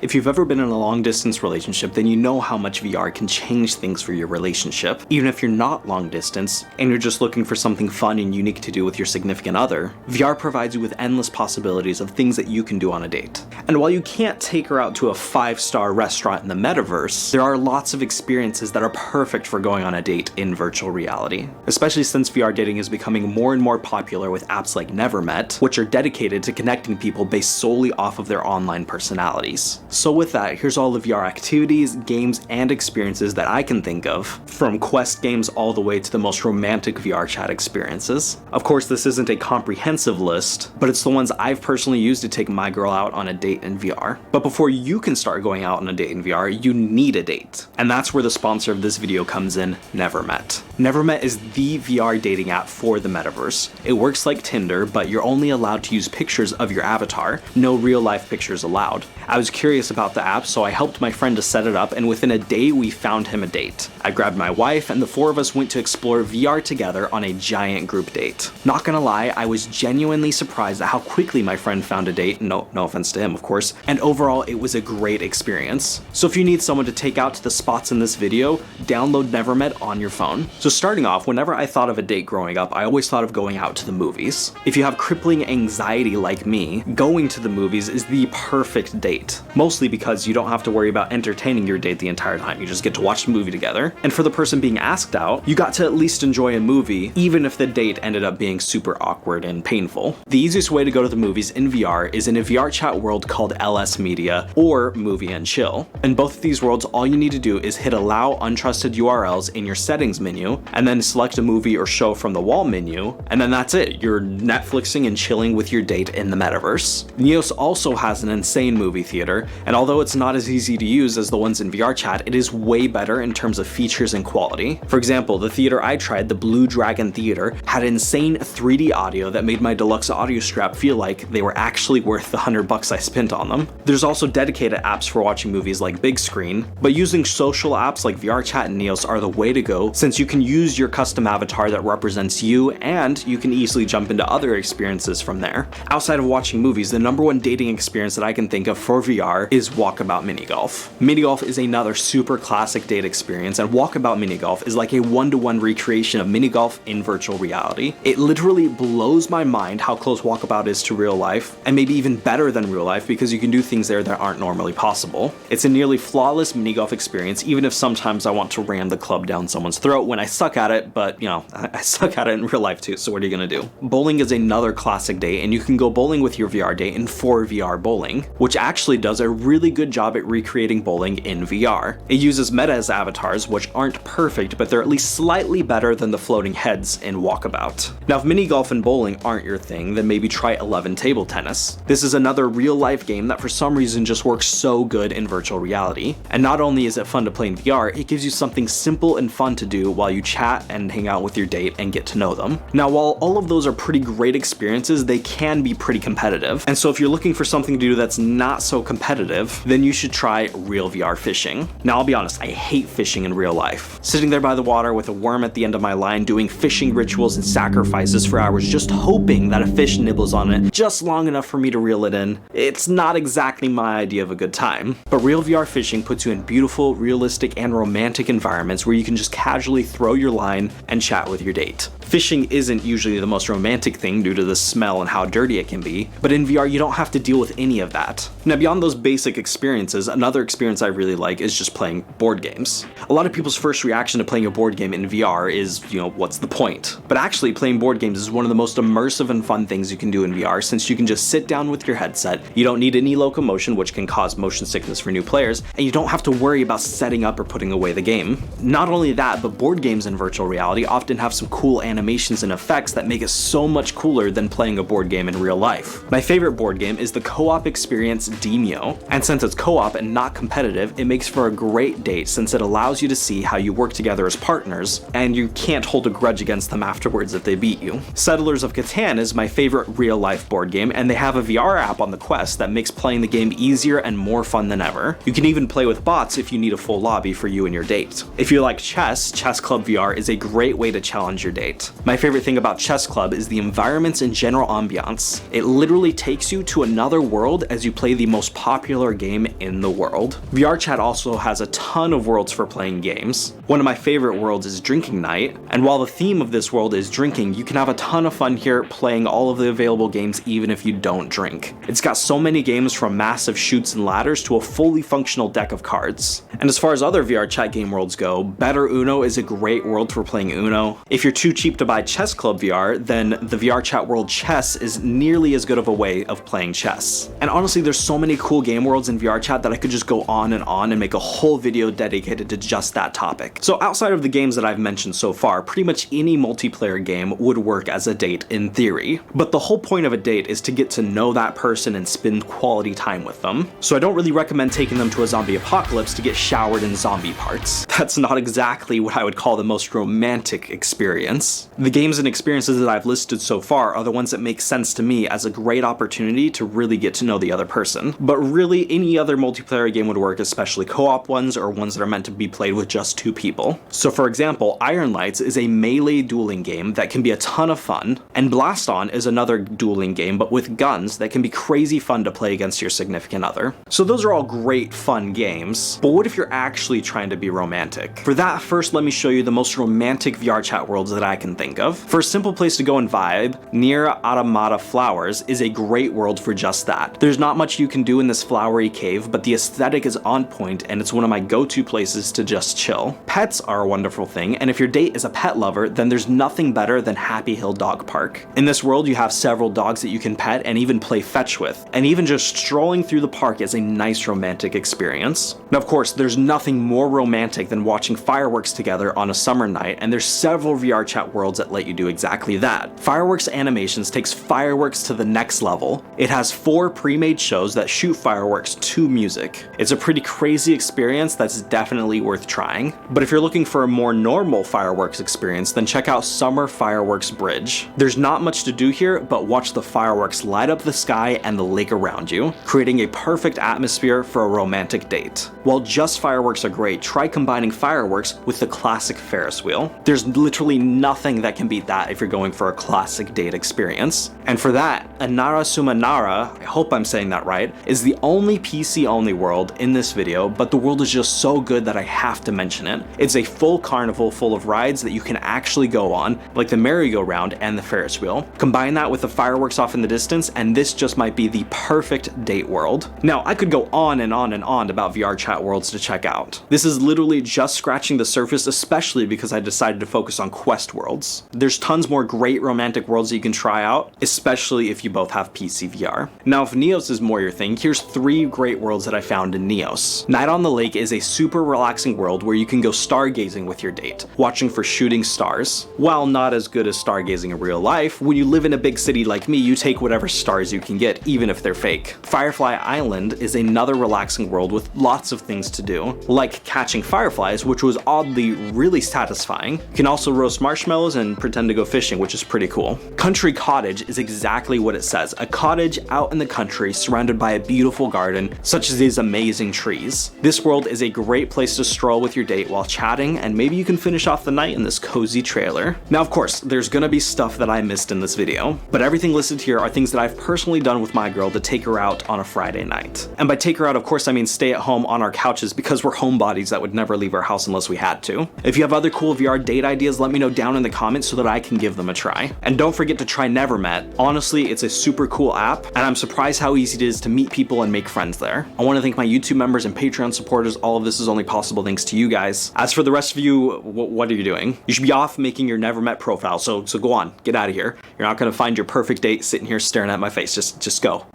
If you've ever been in a long-distance relationship, then you know how much VR can change things for your relationship. Even if you're not long-distance, and you're just looking for something fun and unique to do with your significant other, VR provides you with endless possibilities of things that you can do on a date. And while you can't take her out to a 5-star restaurant in the metaverse, there are lots of experiences that are perfect for going on a date in virtual reality. Especially since VR dating is becoming more and more popular with apps like NeverMet, which are dedicated to connecting people based solely off of their online personalities. So with that, here's all the VR activities, games, and experiences that I can think of, from Quest games all the way to the most romantic VRChat experiences. Of course, this isn't a comprehensive list, but it's the ones I've personally used to take my girl out on a date in VR. But before you can start going out on a date in VR, you need a date. And that's where the sponsor of this video comes in, NeverMet. NeverMet is the VR dating app for the metaverse. It works like Tinder, but you're only allowed to use pictures of your avatar, no real life pictures allowed. I was curious about the app, so I helped my friend to set it up, and within a day we found him a date. I grabbed my wife, and the four of us went to explore VR together on a giant group date. Not gonna lie, I was genuinely surprised at how quickly my friend found a date, no offense to him of course, and overall it was a great experience. So if you need someone to take out to the spots in this video, download NeverMet on your phone. So starting off, whenever I thought of a date growing up, I always thought of going out to the movies. If you have crippling anxiety like me, going to the movies is the perfect date. Mostly because you don't have to worry about entertaining your date the entire time, you just get to watch the movie together. And for the person being asked out, you got to at least enjoy a movie, even if the date ended up being super awkward and painful. The easiest way to go to the movies in VR is in a VRChat world called LS Media or Movie and Chill. In both of these worlds, all you need to do is hit allow untrusted URLs in your settings menu, and then select a movie or show from the wall menu, and then that's it. You're Netflixing and chilling with your date in the metaverse. Neos also has an insane movie theater, and although it's not as easy to use as the ones in VRChat, it is way better in terms of features and quality. For example, the theater I tried, the Blue Dragon Theater, had insane 3D audio that made my deluxe audio strap feel like they were actually worth the $100 I spent on them. There's also dedicated apps for watching movies like Big Screen, but using social apps like VRChat and Neos are the way to go, since you can use your custom avatar that represents you, and you can easily jump into other experiences from there. Outside of watching movies, the #1 dating experience that I can think of for VR is Walkabout Mini Golf. Mini Golf is another super classic date experience, and Walkabout Mini Golf is like a 1-to-1 recreation of mini golf in virtual reality. It literally blows my mind how close Walkabout is to real life, and maybe even better than real life because you can do things there that aren't normally possible. It's a nearly flawless mini golf experience, even if sometimes I want to ram the club down someone's throat when I suck at it, but I suck at it in real life too, so what are you gonna do? Bowling is another classic date, and you can go bowling with your VR date in 4VR Bowling, which actually does a really good job at recreating bowling in VR. It uses meta as avatars, which aren't perfect, but they're at least slightly better than the floating heads in Walkabout. Now, if mini golf and bowling aren't your thing, then maybe try 11 Table Tennis. This is another real-life game that for some reason just works so good in virtual reality. And not only is it fun to play in VR, it gives you something simple and fun to do while you chat and hang out with your date and get to know them. Now, while all of those are pretty great experiences, they can be pretty competitive. And so if you're looking for something to do that's not so competitive, then you should try real VR fishing. Now, I'll be honest, I hate fishing in real life. Sitting there by the water with a worm at the end of my line, doing fishing rituals and sacrifices for hours, just hoping that a fish nibbles on it just long enough for me to reel it in, it's not exactly my idea of a good time. But real VR fishing puts you in beautiful, realistic, and romantic environments where you can just casually throw your line and chat with your date. Fishing isn't usually the most romantic thing due to the smell and how dirty it can be, but in VR you don't have to deal with any of that. Now, beyond those basic experiences, another experience I really like is just playing board games. A lot of people's first reaction to playing a board game in VR is, what's the point? But actually, playing board games is one of the most immersive and fun things you can do in VR, since you can just sit down with your headset, you don't need any locomotion, which can cause motion sickness for new players, and you don't have to worry about setting up or putting away the game. Not only that, but board games in virtual reality often have some cool animations and effects that make it so much cooler than playing a board game in real life. My favorite board game is the co-op experience Demio, and since it's co-op and not competitive, it makes for a great date since it allows you to see how you work together as partners, and you can't hold a grudge against them afterwards if they beat you. Settlers of Catan is my favorite real-life board game, and they have a VR app on the Quest that makes playing the game easier and more fun than ever. You can even play with bots if you need a full lobby for you and your date. If you like chess, Chess Club VR is a great way to challenge your date. My favorite thing about Chess Club is the environments and general ambiance. It literally takes you to another world as you play the most popular game in the world. VRChat also has a ton of worlds for playing games. One of my favorite worlds is Drinking Night, and while the theme of this world is drinking, you can have a ton of fun here playing all of the available games even if you don't drink. It's got so many games from massive chutes and ladders to a fully functional deck of cards. And as far as other VRChat game worlds go, Better Uno is a great world for playing Uno. If you're too cheap to buy Chess Club VR, then the VRChat world Chess is nearly as good of a way of playing chess. And honestly, there's so many cool game worlds in VRChat that I could just go on and make a whole video dedicated to just that topic. So outside of the games that I've mentioned so far, pretty much any multiplayer game would work as a date in theory. But the whole point of a date is to get to know that person and spend quality time with them. So I don't really recommend taking them to a zombie apocalypse to get showered in zombie parts. That's not exactly what I would call the most romantic experience. The games and experiences that I've listed so far are the ones that make sense to me as a great opportunity to really get to know the other person. But really, any other multiplayer game would work, especially co-op ones or ones that are meant to be played with just 2 people. So for example, Iron Lights is a melee dueling game that can be a ton of fun, and Blast On is another dueling game but with guns that can be crazy fun to play against your significant other. So those are all great fun games, but what if you're actually trying to be romantic? For that, first let me show you the most romantic VRChat worlds that I can think of. For a simple place to go and vibe, Near Automata Flowers is a great world for just that. There's not much you can do in this flowery cave, but the aesthetic is on point and it's one of my go-to places to just chill. Pets are a wonderful thing, and if your date is a pet lover, then there's nothing better than Happy Hill Dog Park. In this world, you have several dogs that you can pet and even play fetch with, and even just strolling through the park is a nice romantic experience. Now of course, there's nothing more romantic than watching fireworks together on a summer night, and there's several VRChat worlds that let you do exactly that. Fireworks Animations takes fireworks to the next level. It has 4 pre-made shows that shoot fireworks to music. It's a pretty crazy experience that's definitely worth trying. But if you're looking for a more normal fireworks experience, then check out Summer Fireworks Bridge. There's not much to do here, but watch the fireworks light up the sky and the lake around you, creating a perfect atmosphere for a romantic date. While just fireworks are great, try combining fireworks with the classic Ferris wheel. There's literally nothing that can beat that if you're going for a classic date experience. And for that, Anara Sumanara, I hope I'm saying that right, is the only PC-only world in this video, but the world is just so good that I have to mention it. It's a full carnival full of rides that you can actually go on, like the merry-go-round and the Ferris wheel. Combine that with the fireworks off in the distance, and this just might be the perfect date world. Now, I could go on and on and on about VRChat worlds to check out. This is literally just scratching the surface, especially because I decided to focus on quest worlds. There's tons more great romantic worlds that you can try out, especially if you both have PC VR. Now, if Neos is more your thing, here's 3 great worlds that I found in Neos. Night on the Lake is a super relaxing world where you can go stargazing with your date, watching for shooting stars. While not as good as stargazing in real life, when you live in a big city like me, you take whatever stars you can get, even if they're fake. Firefly Island is another relaxing world with lots of things to do, like catching fireflies, which was oddly really satisfying. You can also roast marshmallows and pretend to go fishing, which is pretty cool. Country Cottage is exactly what it says, a cottage out in the country surrounded by a beautiful garden, such as these amazing trees. This world is a great place to stroll with your date while chatting, and maybe you can finish off the night in this cozy trailer. Now of course, there's gonna be stuff that I missed in this video, but everything listed here are things that I've personally done with my girl to take her out on a Friday night. And by take her out, of course I mean stay at home on our couches, because we're homebodies that would never leave our house unless we had to. If you have other cool VR date ideas, let me know down in the comments so that I can give them a try. And don't forget to try NeverMet. Honestly, it's a super cool app, and I'm surprised how easy it is to meet people and make friends there. I want to thank my YouTube members and Patreon supporters. All of this is only possible thanks to you guys. As for the rest of you, what are you doing? You should be off making your NeverMet profile, so go on, get out of here. You're not gonna find your perfect date sitting here staring at my face. Just go.